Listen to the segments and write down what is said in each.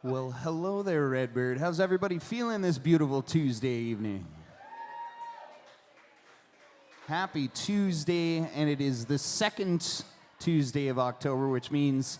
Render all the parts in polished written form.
Well, hello there, Redbird. How's everybody feeling this beautiful Tuesday evening? Happy Tuesday, and it is the second Tuesday of October, which means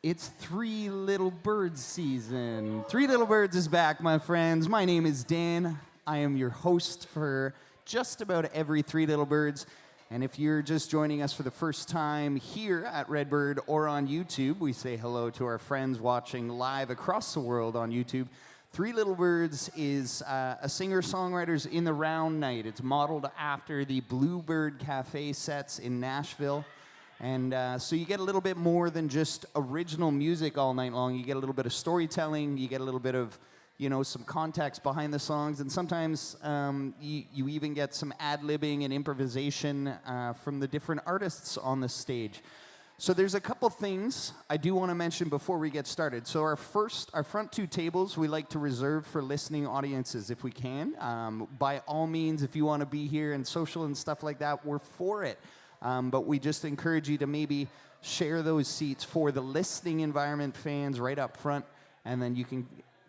it's Three Little Birds season. Three Little Birds is back, my friends. My name is Dan. I am your host for just about every Three Little Birds. And if you're just joining us for the first time here at Redbird or on YouTube, we say hello to our friends watching live across the world on YouTube. Three Little Birds is a singer-songwriters-in-the-round night. It's modeled after the Bluebird Cafe sets in Nashville. And so you get a little bit more than just original music all night long. You get a little bit of storytelling. You get a little bit of, you know, some context behind the songs, and sometimes you even get some ad-libbing and improvisation from the different artists on the stage. So there's a couple things I do want to mention before we get started. So our front two tables we like to reserve for listening audiences if we can. By all means, if you want to be here and social and stuff like that, we're for it. But we just encourage you to maybe share those seats for the listening environment fans right up front, and then you can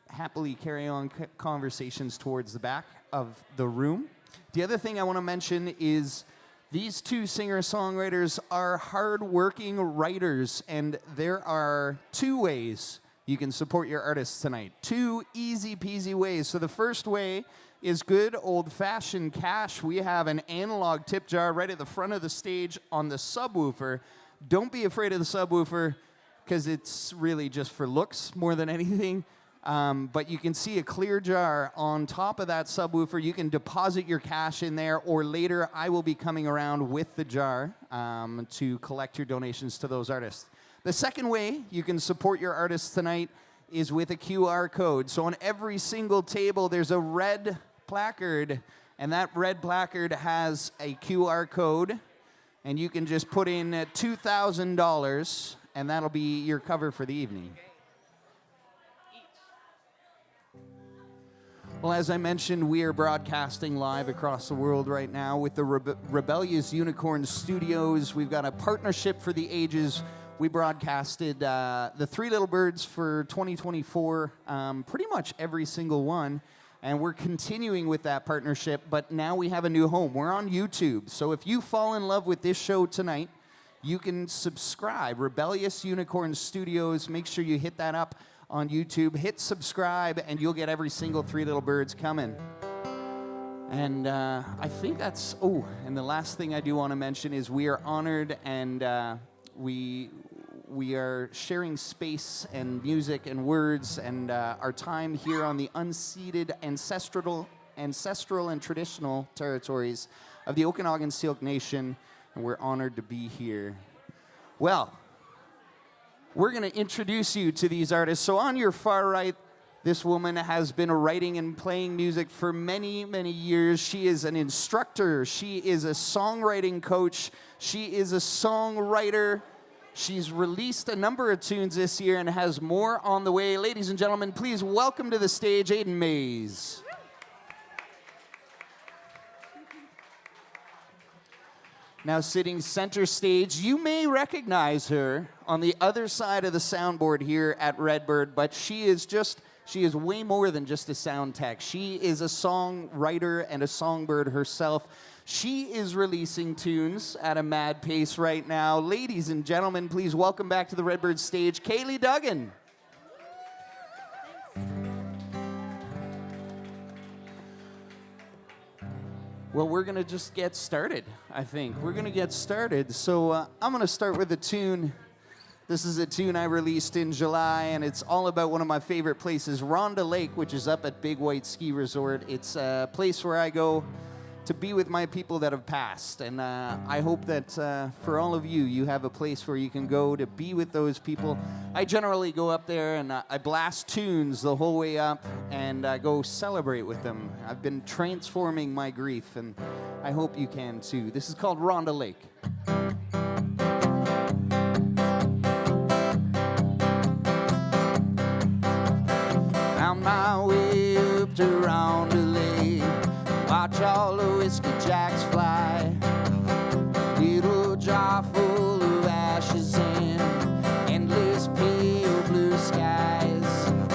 happily carry on conversations towards the back of the room. The other thing I want to mention is these two singer-songwriters are hard-working writers, and there are two ways you can support your artists tonight. Two easy-peasy ways. So the first way is good old-fashioned cash. We have an analog tip jar right at the front of the stage on the subwoofer. Don't be afraid of the subwoofer, because it's really just for looks more than anything. But you can see a clear jar on top of that subwoofer. You can deposit your cash in there, or later I will be coming around with the jar to collect your donations to those artists. The second way you can support your artists tonight is with a QR code. So on every single table there's a red placard, and that red placard has a QR code, and you can just put in $2,000, and that'll be your cover for the evening. Well, as I mentioned, we are broadcasting live across the world right now with the Rebellious Unicorn Studios. We've got a partnership for the ages. We broadcasted the Three Little Birds for 2024, pretty much every single one. And we're continuing with that partnership, but now we have a new home. We're on YouTube. So if you fall in love with this show tonight, you can subscribe. Rebellious Unicorn Studios. Make sure you hit that up on YouTube. Hit subscribe, and you'll get every single Three Little Birds coming. And I think that's... Oh, and the last thing I do want to mention is we are honored, and we are sharing space and music and words and our time here on the unceded ancestral and traditional territories of the Okanagan Syilx Nation, and we're honored to be here. Well, we're going to introduce you to these artists. So on your far right, this woman has been writing and playing music for many, many years. She is an instructor. She is a songwriting coach. She is a songwriter. She's released a number of tunes this year and has more on the way. Ladies and gentlemen, please welcome to the stage Aidan Mays. Now sitting center stage, you may recognize her on the other side of the soundboard here at Redbird, but she is way more than just a sound tech. She is a songwriter and a songbird herself. She is releasing tunes at a mad pace right now. Ladies and gentlemen, please welcome back to the Redbird stage, Kailee Duggan. Well, we're going to just get started, I think. We're going to get started. So I'm going to start with a tune. This is a tune I released in July, and it's all about one of my favorite places, Ronda Lake, which is up at Big White Ski Resort. It's a place where I go to be with my people that have passed. And I hope that for all of you, you have a place where you can go to be with those people. I generally go up there and I blast tunes the whole way up and go celebrate with them. I've been transforming my grief, and I hope you can too. This is called Ronda Lake. Found my way up to Ronda Lake. Watch all the whiskey jacks fly. Little jar full of ashes and endless pale blue skies.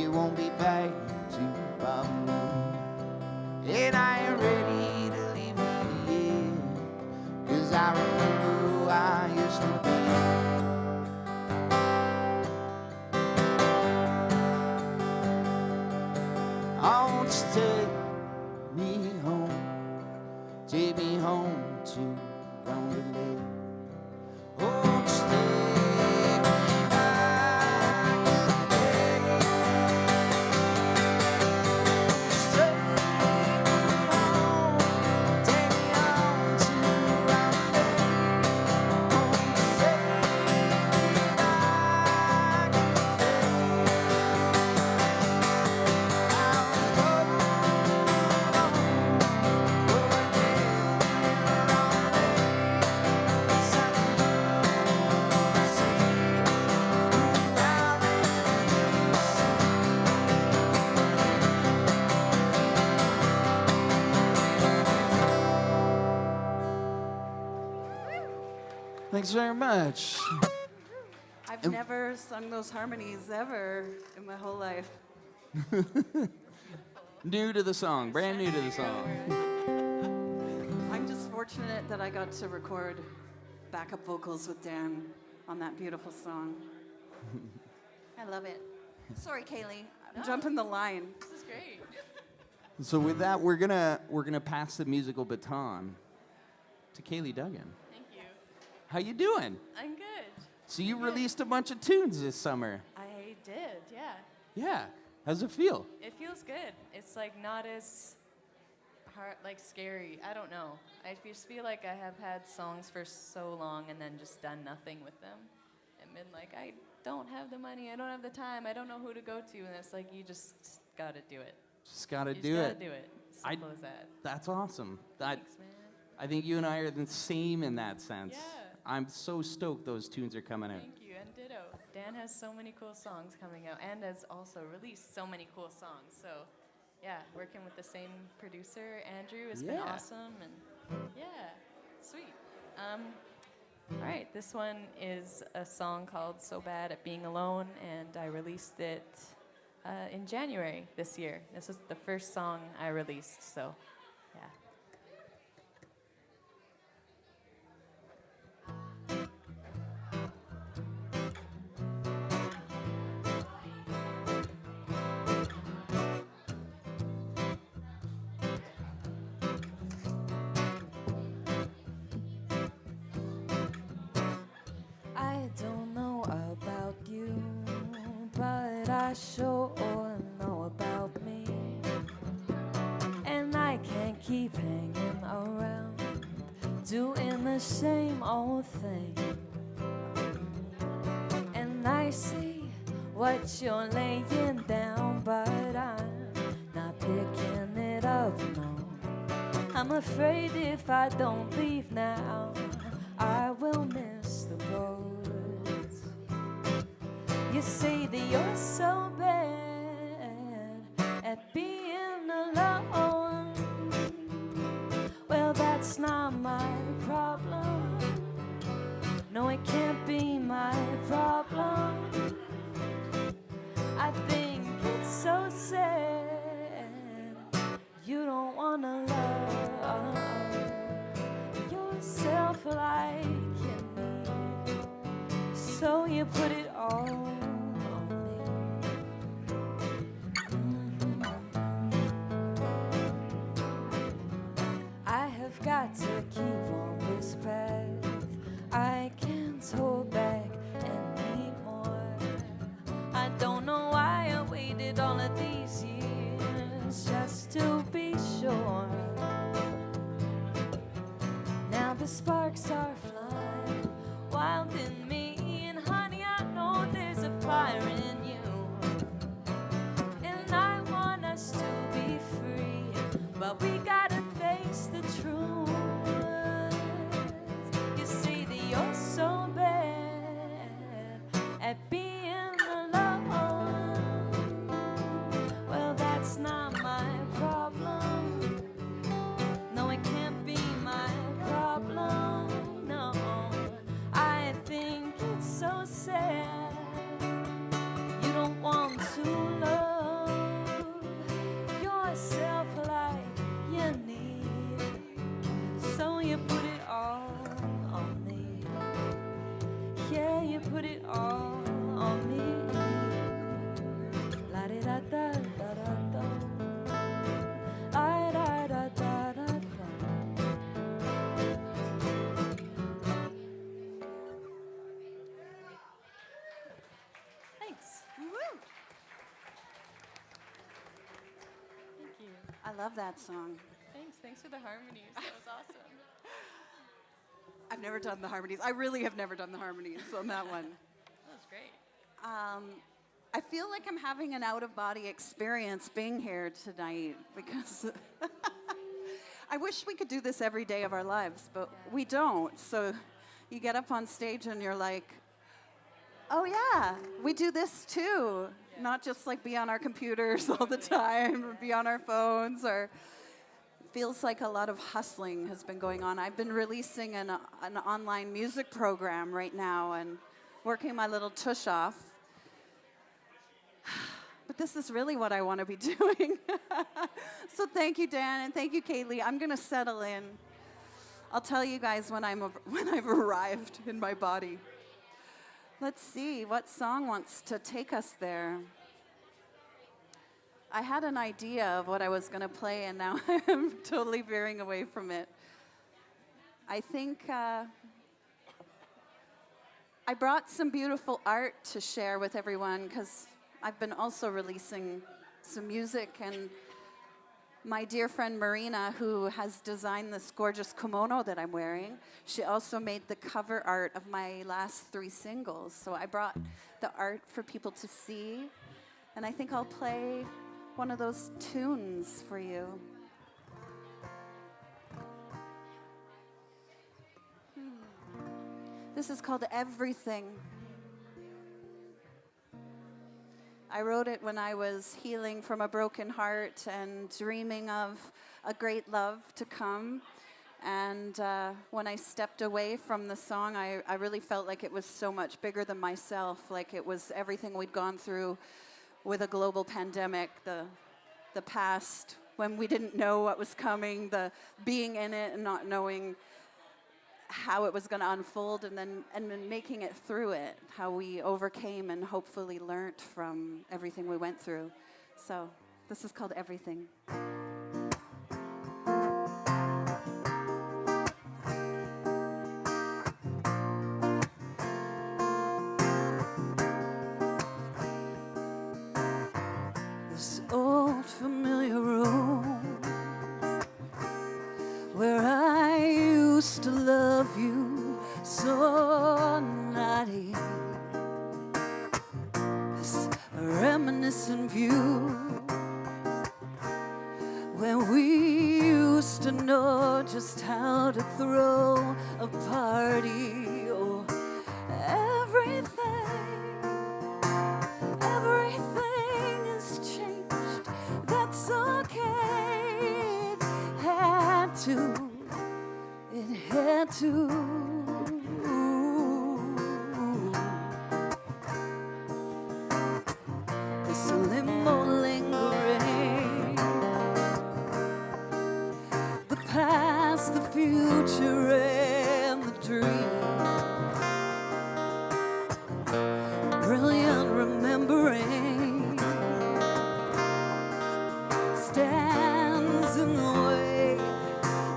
it won't be back to Bahamas. And I ain't ready to leave here, 'cause I remember who I used to be. I want you to take me home to Round the Lake. Oh, just take me back today. Just take me home to Round the Lake. Oh, just take me back Thanks very much. I've never sung those harmonies ever in my whole life. New to the song, brand new to the song. I'm just fortunate that I got to record backup vocals with Dan on that beautiful song. I love it. Sorry, Kailee. I'm jumping the line. This is great. So with that, we're gonna pass the musical baton to Kailee Duggan. Thank you. How you doing? I'm good. So you released a bunch of tunes this summer. I did, yeah. Yeah. How's it feel? It feels good. It's like not as hard, like scary. I don't know. I just feel like I have had songs for so long and then just done nothing with them. And been like, I don't have the money, I don't have the time, I don't know who to go to. And it's like, you just gotta do it. Just gotta You do just it. gotta do it. Simple as that. That's awesome. Thanks, man. I think you and I are the same in that sense. Yeah. I'm so stoked those tunes are coming out. Thank you, and ditto. Dan has so many cool songs coming out and has also released so many cool songs. So, yeah, working with the same producer, Andrew, has been Yeah. awesome. And yeah, sweet. All right, this one is a song called So Bad at Being Alone, and I released it in January this year. This was the first song I released, so yeah. I don't know about you, but I sure know about me. And I can't keep hanging around, doing the same old thing. And I see what you're laying down, but I'm not picking it up, no. I'm afraid if I don't leave now, I will miss the boat. You say that you're so bad at being alone. Well, that's not my problem. No, it can't be my problem. I think it's so sad you don't wanna love yourself like you need. So you put it all on me. I have got to keep on this path. I can't hold back anymore. I don't know why I waited all of these years just to be sure. Now the sparks are flying wild in me, and honey, I know I love that song. Thanks for the harmonies. That was awesome. I've never done the harmonies. I really have never done the harmonies on that one. That was great. I feel like I'm having an out-of-body experience being here tonight because I wish we could do this every day of our lives, but we don't. So you get up on stage and you're like, oh yeah, we do this too. Yeah. Not just like be on our computers all the time or be on our phones, or it feels like a lot of hustling has been going on. I've been releasing an online music program right now and working my little tush off. But this is really what I want to be doing. So thank you, Dan, and thank you, Kailee. I'm going to settle in. I'll tell you guys when I've arrived in my body. Let's see, what song wants to take us there? I had an idea of what I was going to play, and now I'm totally veering away from it. I think I brought some beautiful art to share with everyone because I've been also releasing some music, and my dear friend Marina, who has designed this gorgeous kimono that I'm wearing, she also made the cover art of my last 3 singles. So I brought the art for people to see, and I think I'll play one of those tunes for you. This is called Everything. I wrote it when I was healing from a broken heart and dreaming of a great love to come. And when I stepped away from the song, I really felt like it was so much bigger than myself, like it was everything we'd gone through with a global pandemic, the past, when we didn't know what was coming, the being in it and not knowing how it was going to unfold, and then making it through it, how we overcame and hopefully learnt from everything we went through. So this is called Everything. This old familiar room where I used to love you so naughty. This reminiscent view when we used to know just how to throw a party. Oh, everything has changed. That's okay. It had to. This limo lingering, the past, the future, and the dream. Brilliant remembering stands in the way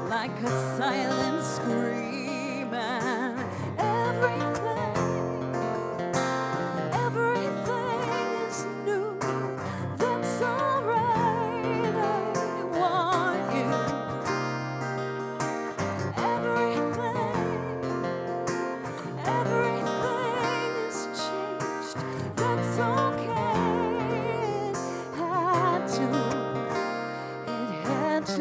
like a silent scream. And everything is new. That's alright. I want you. Everything is changed. That's okay. It had to.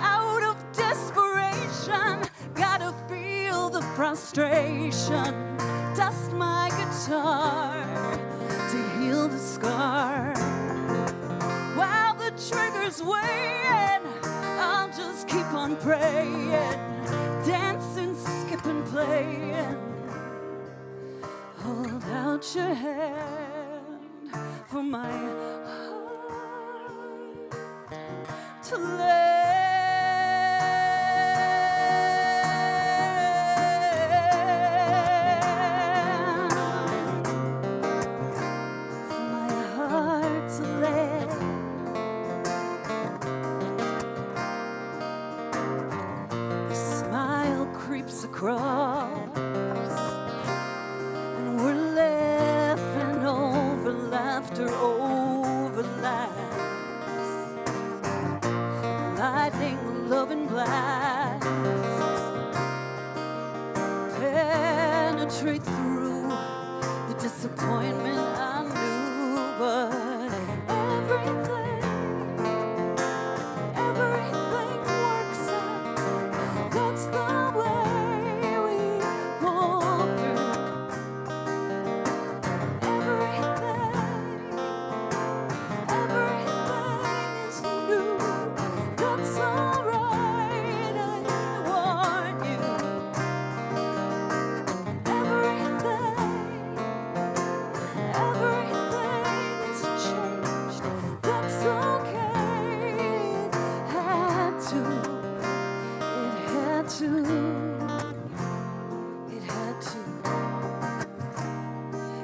Out of desperation, gotta feel the frustration. Dust my guitar to heal the scar. While the trigger's weighing, I'll just keep on praying, dancing, skipping, playing. Hold out your hand for my heart to lay. Across, and we're penetrate through the disappointment I knew, but everything works out. That's the way we walk through. Everything's new. That's alright, I warn you. Everything's changed. That's okay.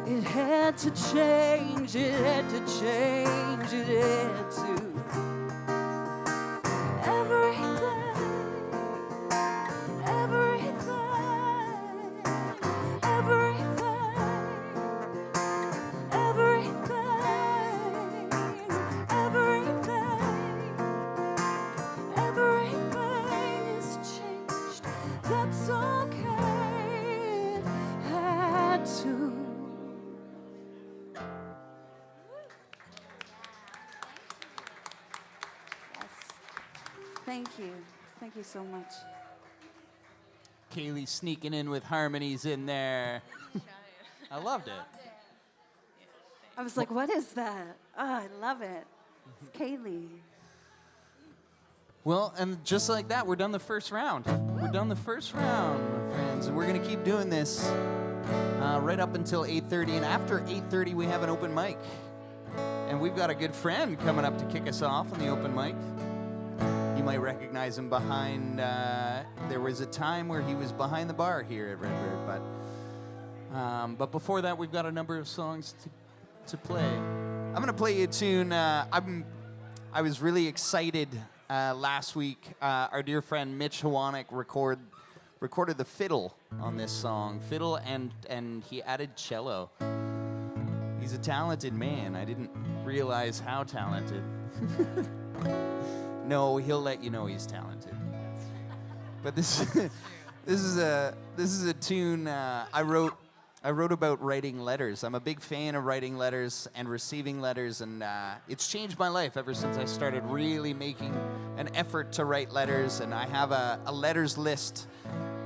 It had to change. It had to change. It had to. Everything is changed. That's okay. It had to. Thank you. Thank you so much. Kailee sneaking in with harmonies in there. I loved it. I was like, what is that? Oh, I love it. It's Kailee. Well, and just like that, we're done the first round. We're done the first round, my friends. And we're going to keep doing this right up until 8:30. And after 8:30, we have an open mic. And we've got a good friend coming up to kick us off on the open mic. You might recognize him behind, there was a time where he was behind the bar here at Redbird. But before that, we've got a number of songs to play. I'm going to play you a tune. I was really excited last week. Our dear friend Mitch Hawanick recorded the fiddle on this song. Fiddle and he added cello. He's a talented man. I didn't realize how talented. No, he'll let you know he's talented. But this is a tune I wrote about writing letters. I'm a big fan of writing letters and receiving letters, and it's changed my life ever since I started really making an effort to write letters. And I have a letters list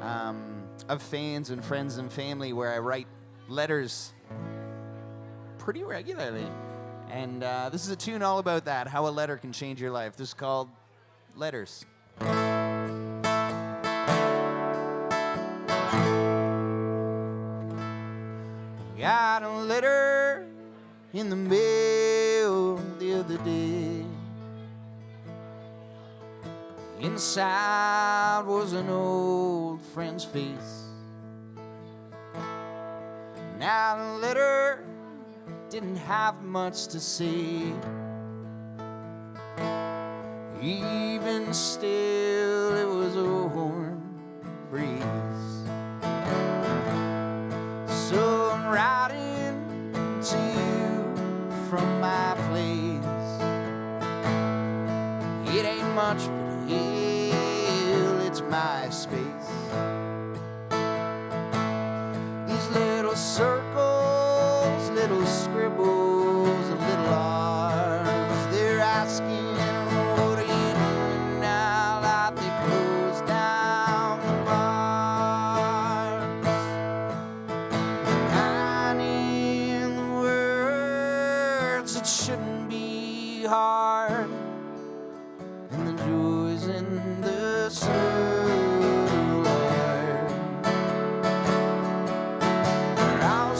of fans and friends and family where I write letters pretty regularly. And this is a tune all about that, how a letter can change your life. This is called Letters. Got a letter in the mail the other day. Inside was an old friend's face. Now the letter didn't have much to say. Even still, it was a warm breeze. So I'm writing to you from my place. It ain't much, but hell, it's my space. These little circles, little scribbles, and little arms, they're asking, what are you doing now that they close down the bars? Finding the words, it shouldn't be hard, and the joys in the subtle art. I'll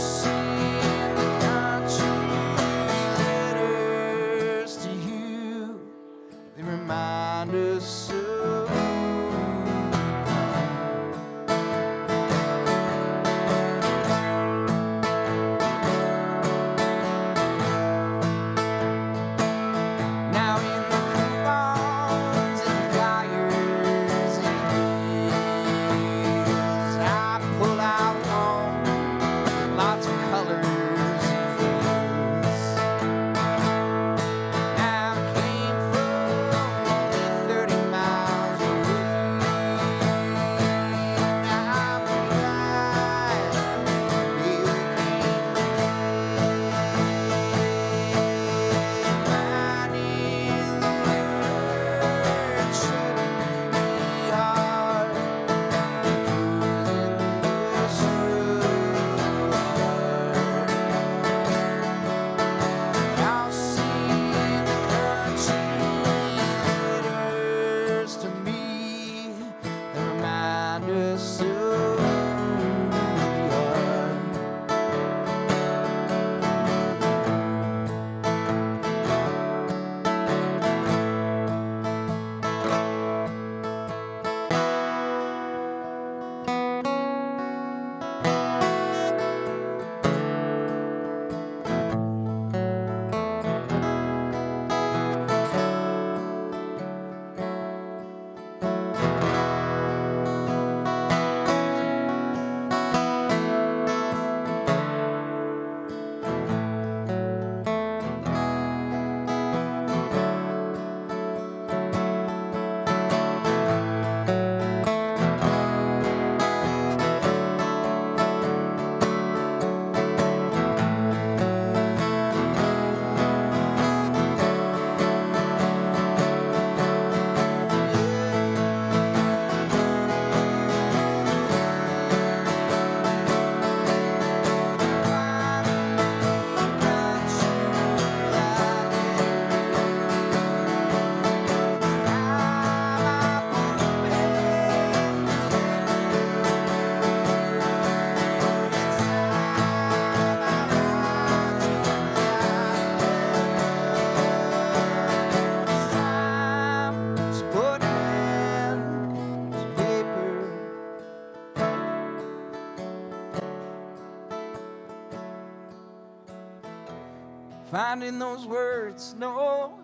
finding those words. No,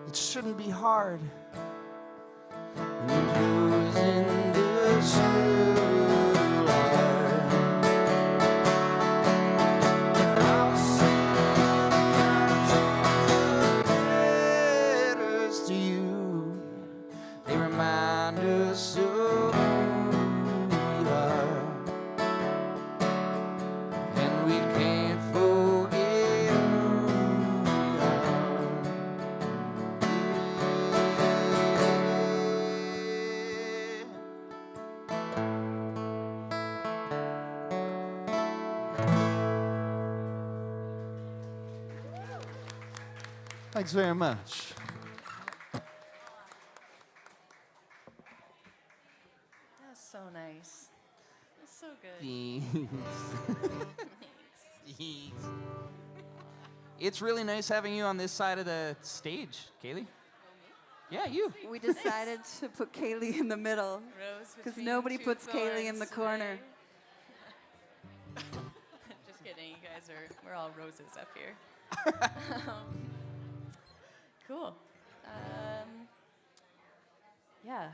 it shouldn't be hard. And who's in the true heart? I'll sing letters to you. They remind us of who we are. And we can't forget who we are. Thanks very much. That's so nice. That's so good. Thanks. It's really nice having you on this side of the stage, Kailee. Yeah, you. We decided to put Kailee in the middle Rose because between nobody two puts Kailee in the thorns corner. today. Just kidding. You guys we're all roses up here. Cool. Yeah,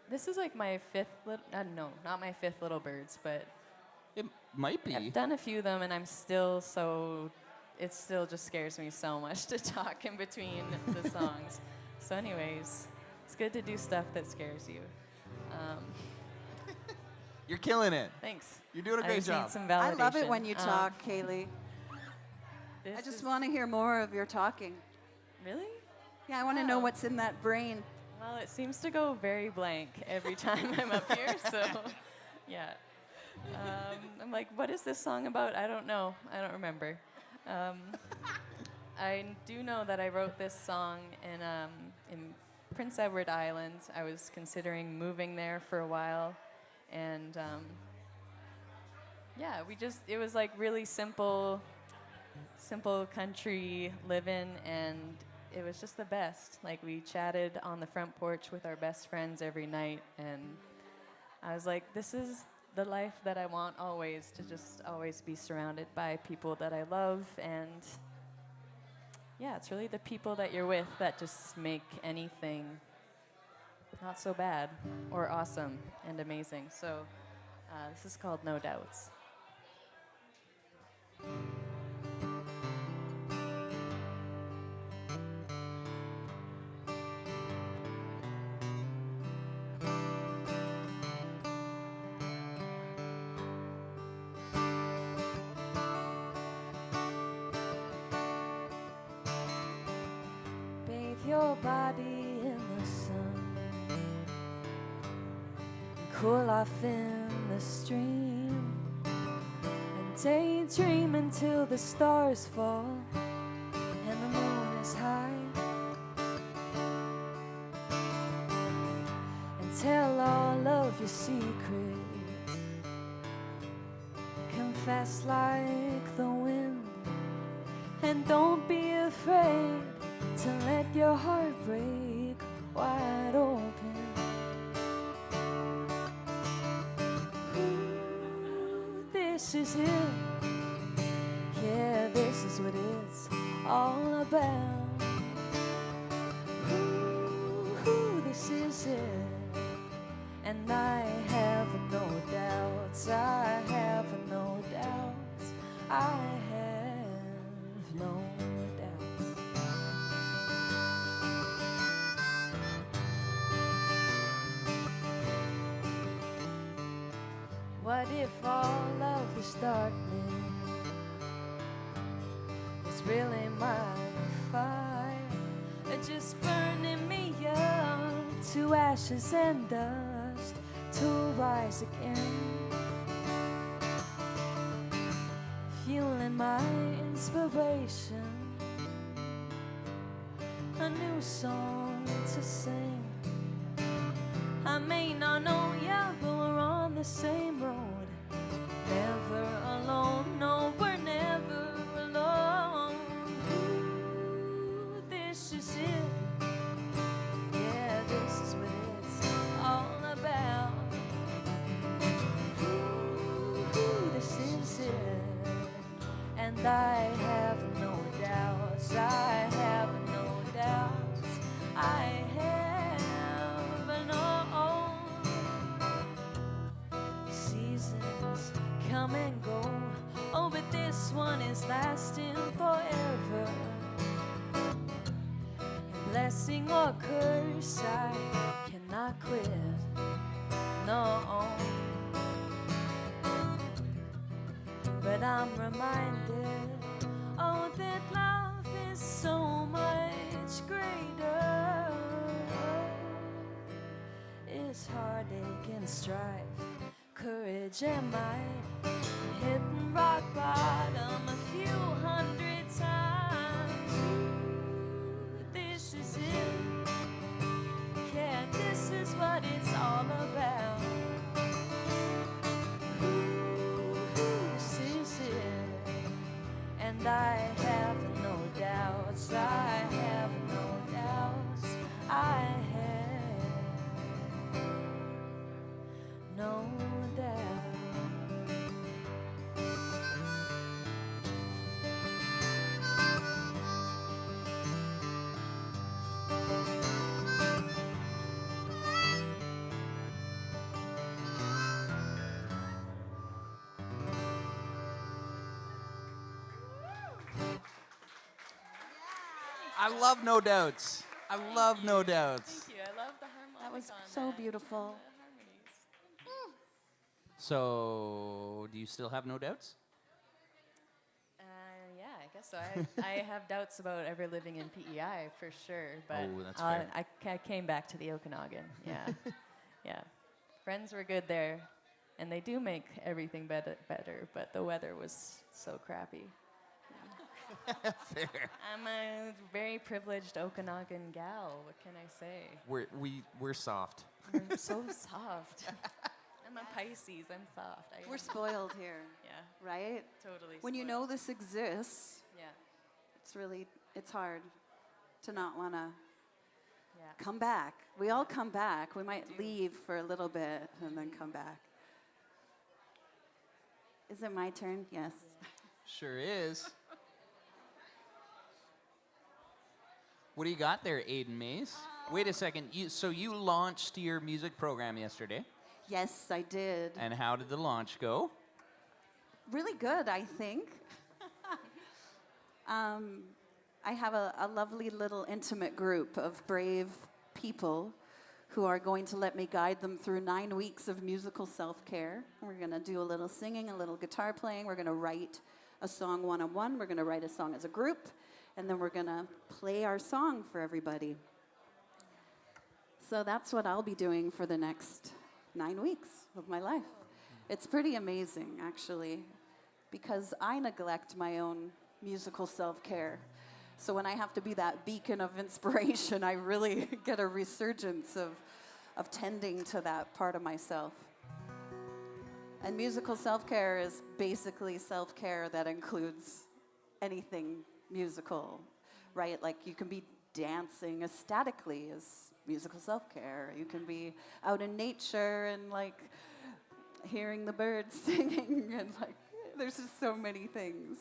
this is like my fifth, no, not my fifth Little Birds, but It might be. I've done a few of them, and it still just scares me so much to talk in between the songs. So anyways, it's good to do stuff that scares you. You're killing it. Thanks. You're doing a I great just job. need some I love it validation. when you talk, Kailee. I This just is- want to hear more of your talking. Really? Yeah, I want to know Oh. what's in that brain. Well, it seems to go very blank every time I'm up here, so yeah. I'm like, what is this song about? I don't know. I don't remember. I do know that I wrote this song in Prince Edward Island. I was considering moving there for a while, and yeah, it was like really simple country living, and it was just the best. Like, we chatted on the front porch with our best friends every night, and I was like, this is the life that I want always, to just always be surrounded by people that I love. And yeah, it's really the people that you're with that just make anything not so bad or awesome and amazing. So this is called No Doubts. Bathe your body in the sun, cool off in the stream, and daydream until the stars fall and the moon is high, and tell all of your secrets, confess like the wind, and don't be afraid to let your heart break wide open. Ooh, this is it. Yeah, this is what it's all about. Ooh, this is it. And I have no doubts. I have no doubts. I have no doubts. What if all of this darkness is really my fire, just burning me up to ashes and dust to rise again, fueling my inspiration, a new song to sing. I may not know ya, but we're on the same road. Never alone, no, we're never alone. Ooh, this is it. Yeah, this is what it's all about. Ooh, this is it. And I have no doubt. come and go. Oh, but this one is lasting forever. And blessing or curse, I cannot quit. No. But I'm reminded, oh, that love is so much greater. It's heartache and strife, courage and might, hitting rock bottom a few hundred times. Ooh, this is it. Yeah, this is what it's all about. Ooh, this is it. And I have no doubts, I have no doubts, I have no doubt. I love No Doubts. I love No Doubts. Thank you. I love the harmonic. That was on so that. beautiful. The harmonies. So, do you still have no doubts? Yeah, I guess so. I have doubts about ever living in PEI for sure, but Oh, that's fair. I came back to the Okanagan. Yeah, yeah. Friends were good there, and they do make everything better. But the weather was so crappy. Fair. I'm a very privileged Okanagan gal. What can I say? We're soft. I'm so soft. I'm a Pisces. I'm soft. We're spoiled here, Yeah, right? totally. When you spoiled. know this exists, Yeah, it's hard to not want to yeah. come back. We all come back. We might do. leave for a little bit and then come back. Is it my turn? Yes. Sure is. What do you got there, Aidan Mays? Wait a second. So you launched your music program yesterday, Yes, I did. and how did the launch go? Really good, I think. I have a lovely little intimate group of brave people who are going to let me guide them through 9 weeks of musical self-care. We're going to do a little singing, a little guitar playing. We're going to write a song one-on-one. We're going to write a song as a group. And then we're going to play our song for everybody. So that's what I'll be doing for the next 9 weeks of my life. It's pretty amazing, actually, because I neglect my own musical self-care. So when I have to be that beacon of inspiration, I really get a resurgence of tending to that part of myself. And musical self-care is basically self-care that includes anything musical, right? Like you can be dancing ecstatically as musical self-care. You can be out in nature and like hearing the birds singing and like there's just so many things.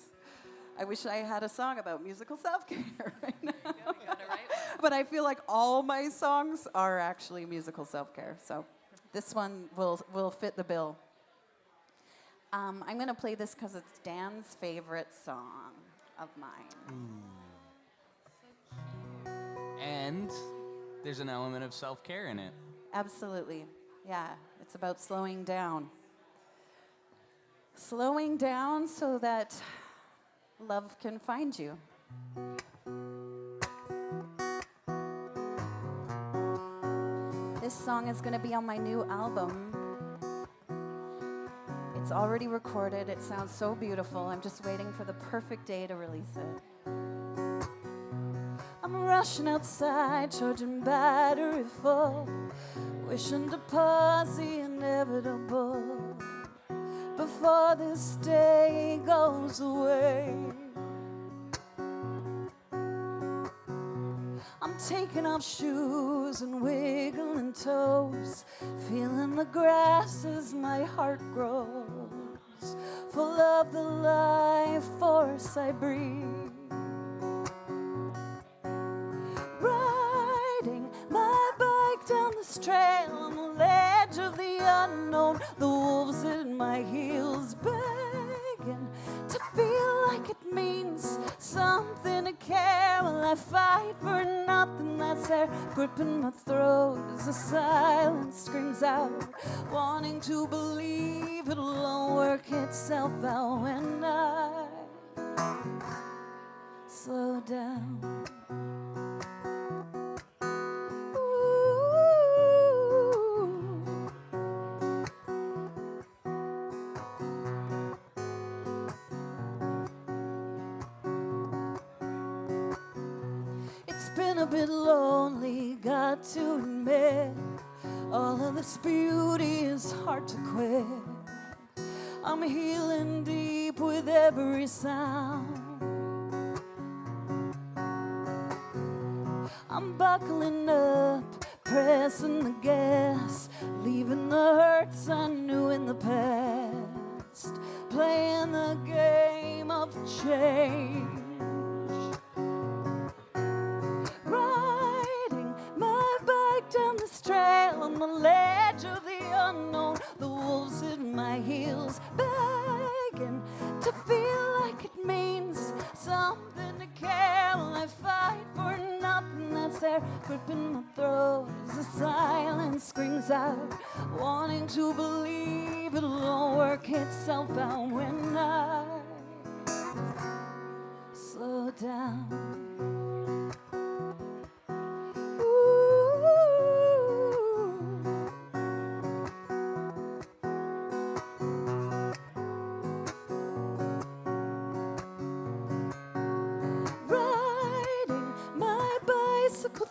I wish I had a song about musical self-care right now. You gotta write one. But I feel like all my songs are actually musical self-care. So this one will fit the bill. I'm going to play this because it's Dan's favorite song of mine. And there's an element of self-care in it. Absolutely. Yeah, it's about slowing down. Slowing down so that love can find you. This song is going to be on my new album. It's already recorded. It sounds so beautiful. I'm just waiting for the perfect day to release it. I'm rushing outside, charging battery full, wishing to pause the inevitable before this day goes away. I'm taking off shoes and wiggling toes, feeling the grass as my heart grows, full of the life force I breathe. Riding my bike down this trail on the ledge of the unknown, the wolves at my heels, I fight for nothing that's there, gripping my throat as the silence screams out, wanting to believe it'll all work itself out when I slow down. It's been a bit lonely, got to admit. All of this beauty is hard to quit. I'm healing deep with every sound. I'm buckling up, pressing the gas, leaving the hurts I knew in the past, playing the game of change. Riding my bike down this trail on the ledge of the unknown, the wolves at my heels, begging to feel like it means something to care. Well, I fight for nothing that's there, gripping my throat as the silence screams out, wanting to believe it'll all work itself out when I slow down.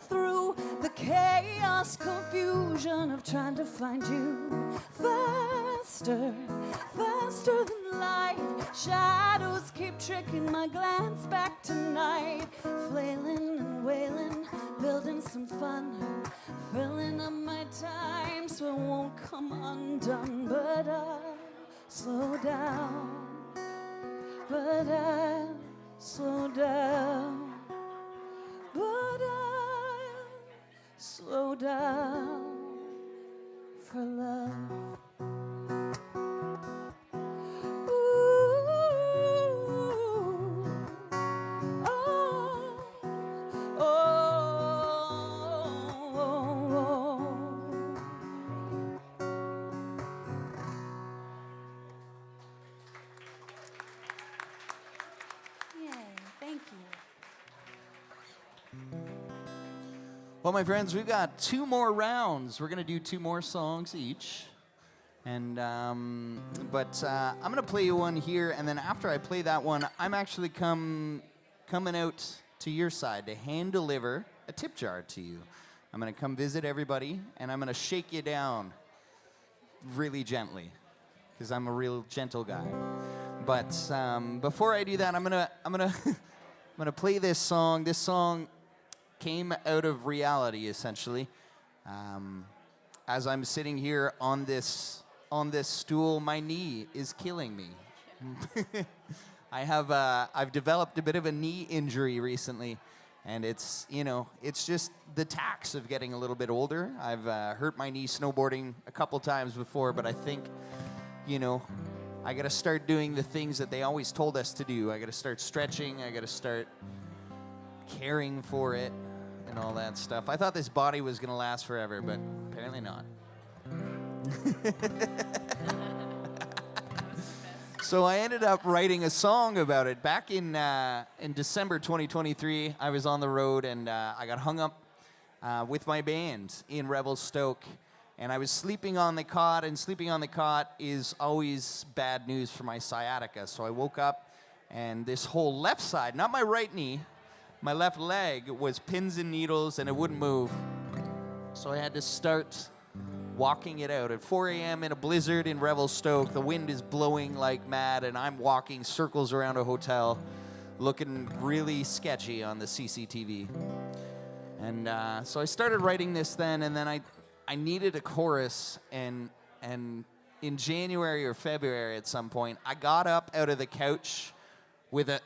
Through the chaos, confusion of trying to find you, faster, faster than light. Shadows keep tricking my glance back tonight, flailing and wailing, building some fun, filling up my time so it won't come undone. But I'll slow down, but I'll slow down, but I'll slow down for love. Well, my friends, we've got 2 more rounds. We're going to do 2 more songs each. And, I'm going to play you one here, and then after I play that one, I'm actually coming out to your side to hand deliver a tip jar to you. I'm going to come visit everybody, and I'm going to shake you down really gently, because I'm a real gentle guy. But before I do that, I'm gonna play this song. This song came out of reality, essentially. As I'm sitting here on this stool, my knee is killing me. I've developed a bit of a knee injury recently, and it's just the tax of getting a little bit older. I've hurt my knee snowboarding a couple times before, but I think, I got to start doing the things that they always told us to do. I got to start stretching. I got to start caring for it and all that stuff. I thought this body was going to last forever, but apparently not. So I ended up writing a song about it. Back in December 2023, I was on the road, and I got hung up with my band in Revelstoke, and I was sleeping on the cot, and sleeping on the cot is always bad news for my sciatica. So I woke up, and this whole left side, not my right knee, my left leg was pins and needles, and it wouldn't move. So I had to start walking it out at 4 a.m. in a blizzard in Revelstoke. The wind is blowing like mad, and I'm walking circles around a hotel, looking really sketchy on the CCTV. And so I started writing this then, and then I needed a chorus, and in January or February at some point, I got up out of the couch with a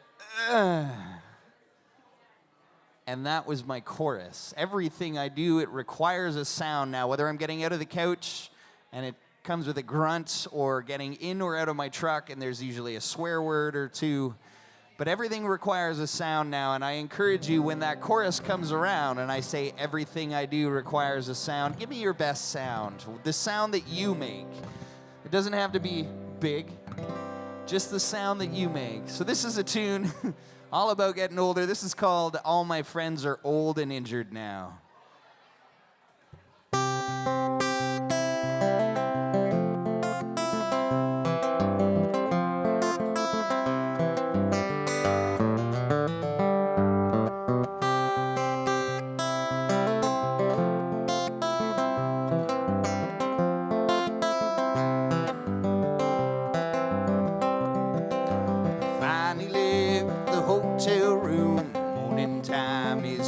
and that was my chorus. Everything I do, it requires a sound now, whether I'm getting out of the couch and it comes with a grunt, or getting in or out of my truck and there's usually a swear word or two. But everything requires a sound now, and I encourage you when that chorus comes around and I say everything I do requires a sound, give me your best sound, the sound that you make. It doesn't have to be big, just the sound that you make. So this is a tune all about getting older. This is called All My Friends Are Old and Injured Now.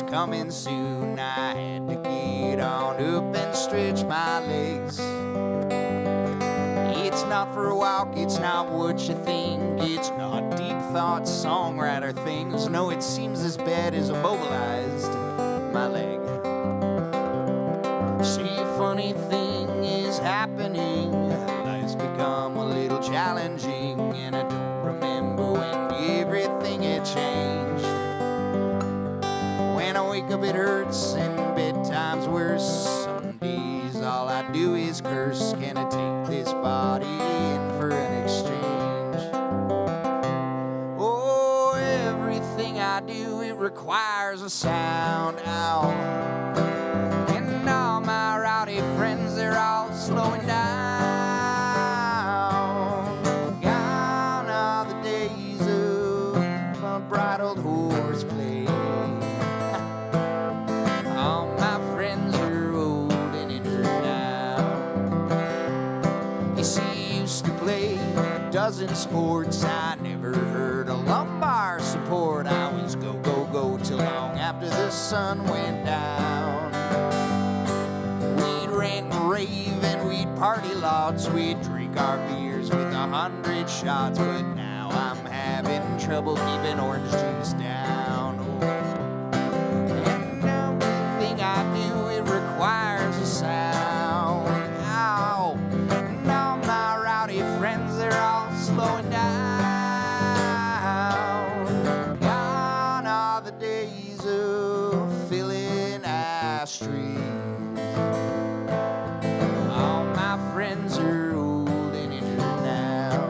Coming soon, I had to get on up and stretch my legs. It's not for a walk, it's not what you think, it's not deep thought songwriter things. No, it seems as bad as immobilized my leg. See, a funny thing is happening, life's become a little challenging, and I don't remember when everything had changed. When I wake up it hurts and bedtime's worse. Some days all I do is curse. Can I take this body in for an exchange? Oh, everything I do, it requires a sound. Ow. And all my rowdy friends, they're all slowing down. Gone are the days of a bridled horseplay. Dozen sports, I never heard a lumbar support. I was go, go, go till long after the sun went down. We'd rant and rave and we'd party lots. We'd drink our beers with 100 shots. But now I'm having trouble keeping orange juice down. And everything I do, it requires a sound. Ow. And all my rowdy friends, they're all slowing down. Gone are the days of filling ashtrays. All my friends are old and injured now.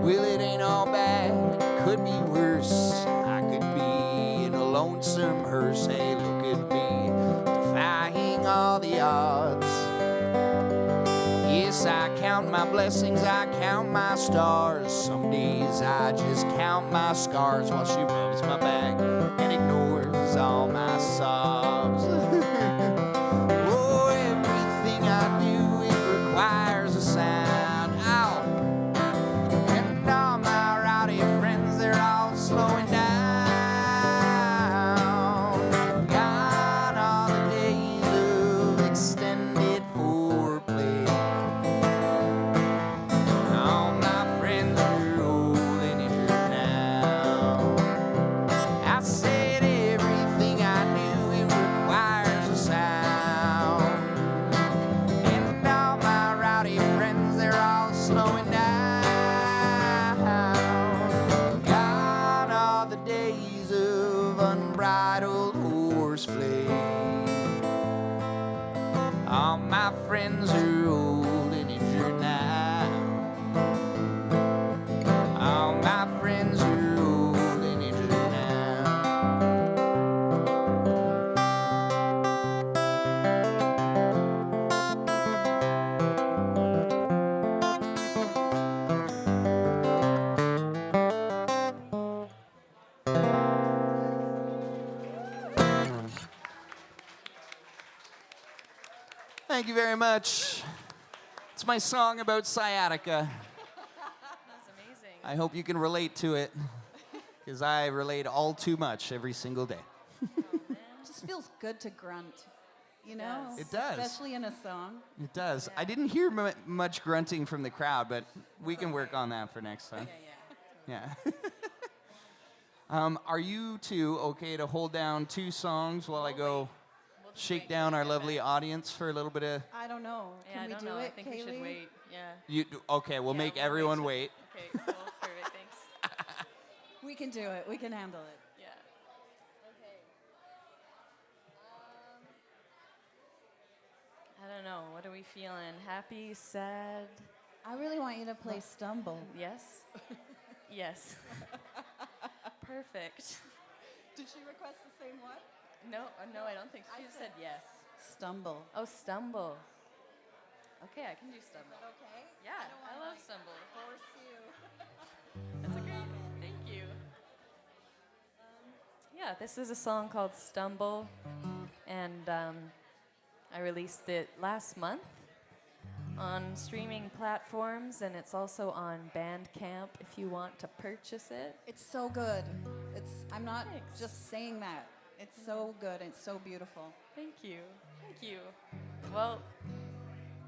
Well, it ain't all bad, it could be worse. I could be in a lonesome hearse. Hey, look at me, defying all the odds. Yes, I count my blessings, I count my stars. Some days I just count my scars while she rubs my back and ignores all my sobs. Oh, everything I do, it requires a sound. Ow. All my rowdy friends, they're all slowing down. Gone are the days of extended foreplay. All my friends are old and injured now. I said everything I do, it requires a sound. And all my rowdy friends, they're all slowing down. Unbridled horseplay. All my friends are old and injured now. All my friends are old and injured now. Thank you very much. It's my song about sciatica. That's amazing. I hope you can relate to it, because I relate all too much every single day. Just just feels good to grunt, you know? does. It does. Especially in a song. It does. Yeah. I didn't hear much grunting from the crowd, but we can work on that for next time. Yeah. Yeah. Are you two okay to hold down 2 songs while I go We'll just shake wait down till our we get lovely back. audience for a little bit of... I don't know. Yeah, Can I we don't do know. it, I think we should Kailee? wait. Yeah. Okay, we'll Yeah, make we'll everyone till- wait. Okay, cool. Perfect. Thanks. We can do it. We can handle it. Yeah. Okay. I don't know. What are we feeling? Happy, sad? I really want you to play Stumble. Yes? Yes. Perfect. Did she request the same one? No, no, I don't think she I said yes. Stumble. Oh, Stumble. Okay, I can do Stumble. Okay? Yeah, I love Stumble. Force you. That's a great. Thank you. Yeah, this is a song called Stumble, and I released it last month on streaming platforms, and it's also on Bandcamp if you want to purchase it. It's so good. I'm not Thanks. just saying that. It's so good. It's so beautiful. Thank you. Thank you. Well,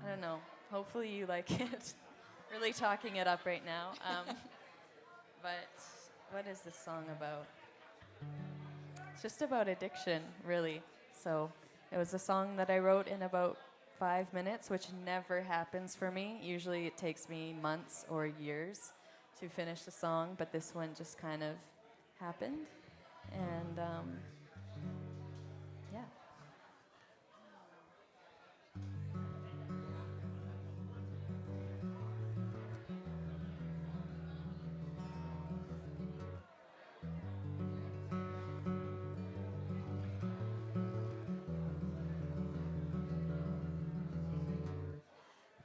I don't know. Hopefully you like it. Really talking it up right now. But what is this song about? It's just about addiction, really. So it was a song that I wrote in about 5 minutes, which never happens for me. Usually it takes me months or years to finish the song, but this one just kind of happened. And yeah.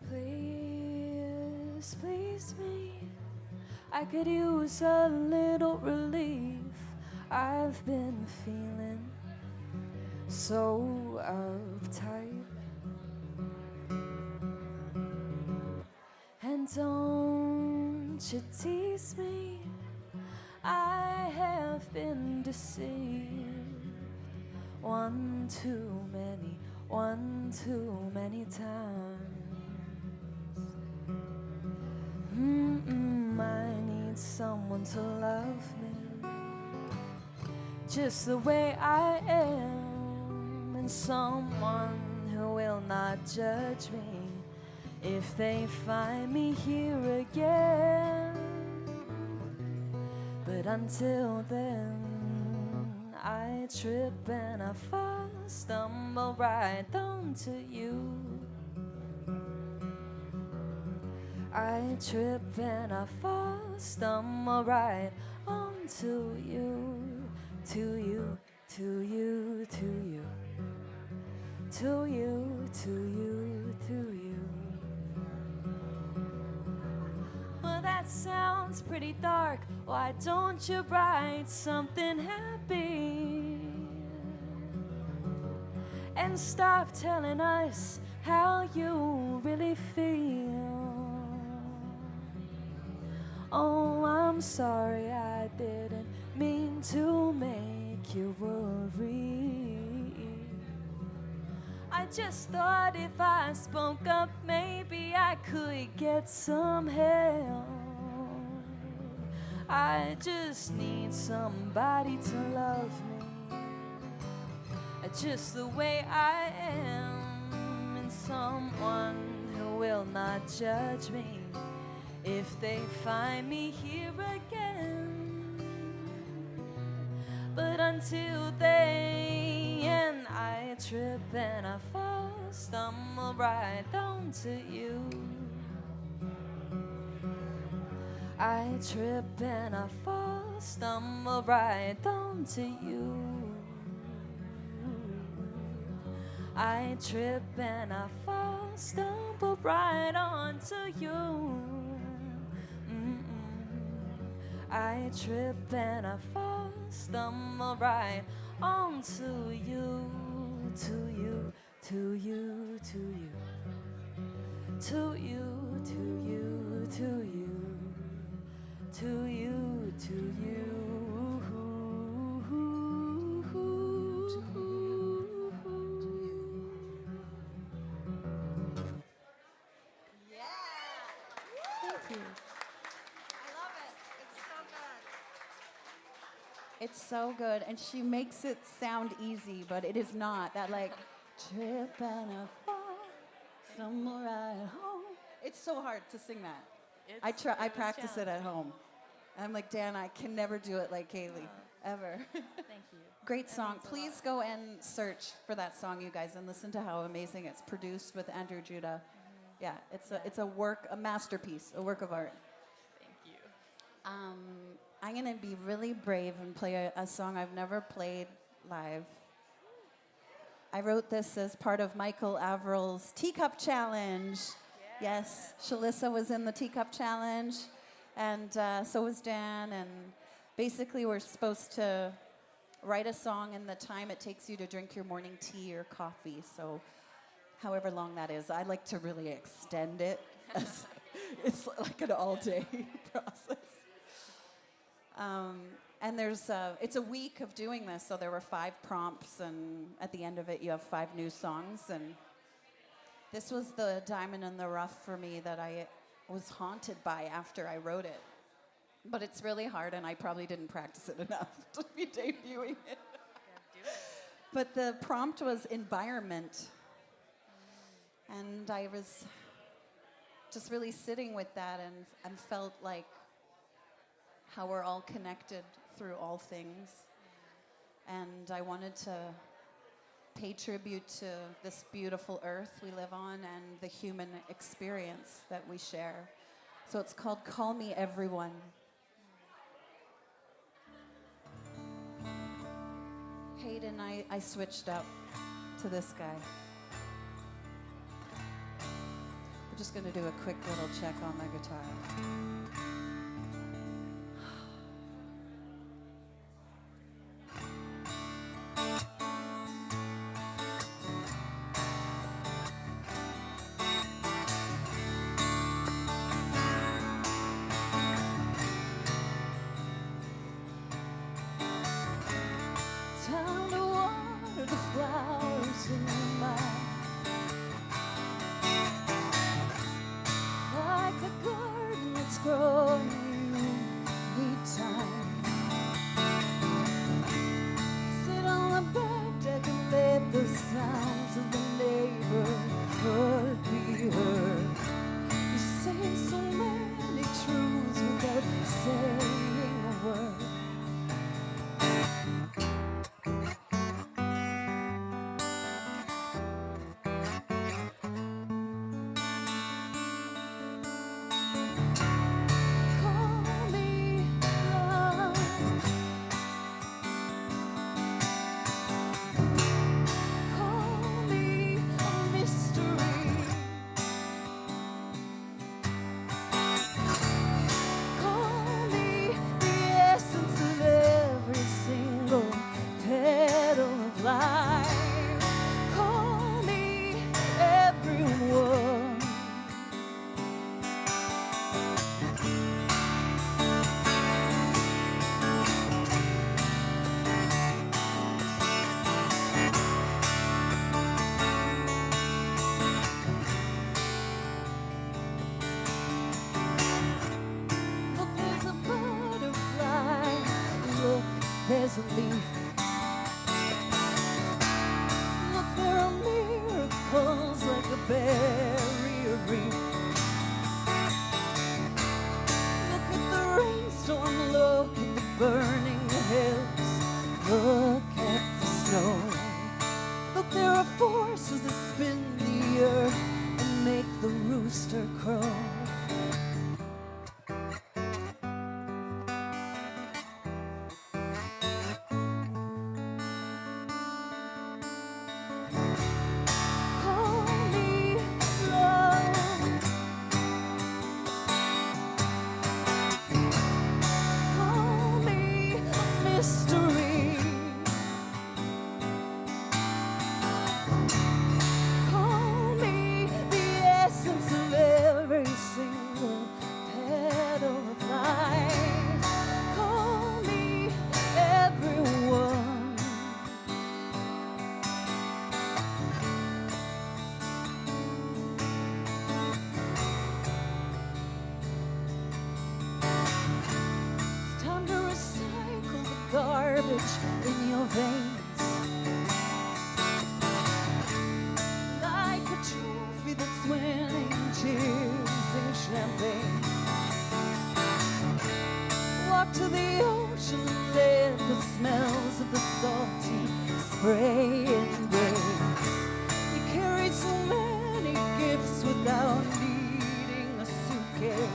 Please, please me. I could use a little relief. I've been feeling so uptight. And don't you tease me. I have been deceived. One too many times. I need someone to love me just the way I am, and someone who will not judge me if they find me here again. But until then, I trip and I fall, stumble right onto you. I trip and I fall, stumble right onto you, to you, to you, to you, to you, to you, to you. Well, that sounds pretty dark. Why don't you write something happy? And stop telling us how you really feel. Oh, I'm sorry, I didn't mean to make you worry. I just thought if I spoke up, maybe I could get some help. I just need somebody to love me just the way I am, and someone who will not judge me if they find me here again. But until then, I trip and I fall, stumble right onto you. I trip and I fall, stumble right onto you. I trip and I fall, stumble right onto you. I trip and I fall, stumble right onto you, to you, to you, to you, to you, to you, to you, to you, to you. It's so good, and she makes it sound easy, but it is not. That like trip and a fall, somewhere at home. It's so hard to sing that. I practice it at home. And I'm like, Dan, I can never do it like Kailee, ever. Thank you. Great That song. means a Please lot. go and search for that song, you guys, and listen to how amazing it's produced with Andrew Judah. Yeah, it's a masterpiece, a work of art. Thank you. I'm gonna be really brave and play a song I've never played live. I wrote this as part of Michael Averill's Teacup Challenge. Yes, Shalissa was in the Teacup Challenge, and so was Dan. And basically, we're supposed to write a song in the time it takes you to drink your morning tea or coffee. So, however long that is, I like to really extend it. It's like an all-day process. And it's a week of doing this, so there were 5 prompts, and at the end of it, you have 5 new songs. And this was the diamond in the rough for me that I was haunted by after I wrote it. But it's really hard, and I probably didn't practice it enough to be debuting it. Yeah, do it. But the prompt was environment. And I was just really sitting with that and felt like how we're all connected through all things. And I wanted to pay tribute to this beautiful earth we live on and the human experience that we share. So it's called Call Me Everyone. Aidan, I switched up to this guy. We're just gonna do a quick little check on my guitar. Time to water the flowers in your mind, like a garden that's growing, you need time. Sit on the back deck and let the sounds of the neighborhood be heard. You say so many truths without saying a word. Call me love. Call me a mystery. Call me the essence of every single petal of life. Call me everyone. Look, there's a butterfly. Look, there's a leaf. Look, there are miracles like a barrier reef. Look at the rainstorm, look at the burning hills, look at the snow. Look, there are forces that spin the earth and make the rooster crow. Call me love. Call me savage in your veins, like a trophy that's winning cheers and champagne. Walk to the ocean and let the smells of the salty spray embrace. You carried so many gifts without needing a suitcase.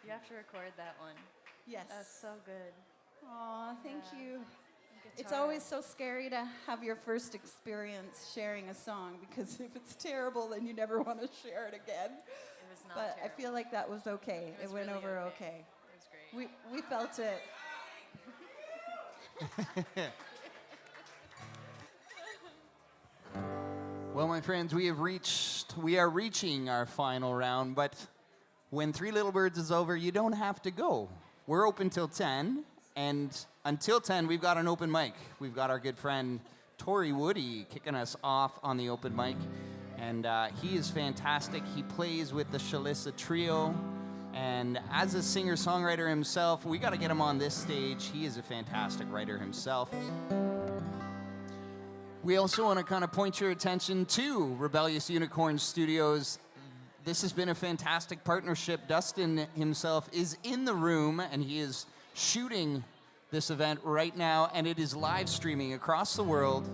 You have to record that one. Yes. That's so good. Aw, thank Yeah. you. It's Guitar. always so scary to have your first experience sharing a song, because if it's terrible, then you never want to share it again. It was not But terrible. I feel like that was okay. It was went really over okay. It was great. We felt it. Well, my friends, we are reaching our final round, but when Three Little Birds is over, you don't have to go. We're open till 10, and until 10, we've got an open mic. We've got our good friend Tori Woody kicking us off on the open mic, and he is fantastic. He plays with the Shalissa Trio, and as a singer-songwriter himself, we got to get him on this stage. He is a fantastic writer himself. We also want to kind of point your attention to Rebellious Unicorn Studios. This has been a fantastic partnership. Dustin himself is in the room, and he is shooting this event right now, and it is live streaming across the world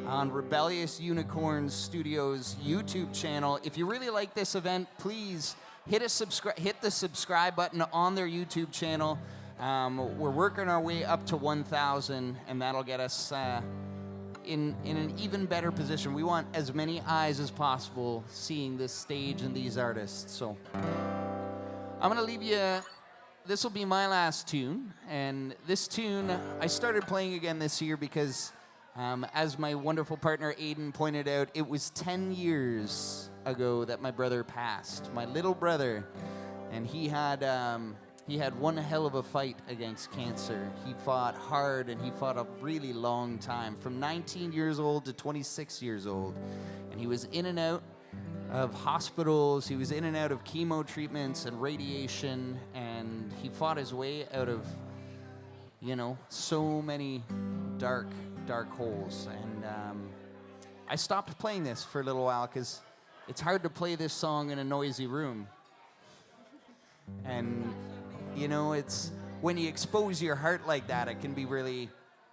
on Rebellious Unicorn Studios YouTube channel. If you really like this event, please hit the subscribe button on their YouTube channel. We're working our way up to 1,000, and that'll get us in an even better position. We want as many eyes as possible seeing this stage and these artists. So I'm gonna leave you, this will be my last tune, and this tune I started playing again this year because as my wonderful partner Aidan pointed out, it was 10 years ago that my brother passed, my little brother, and he had one hell of a fight against cancer. He fought hard, and he fought a really long time, from 19 years old to 26 years old. And he was in and out of hospitals, he was in and out of chemo treatments and radiation, and he fought his way out of, so many dark holes. And I stopped playing this for a little while because it's hard to play this song in a noisy room. And it's when you expose your heart like that, it can be really,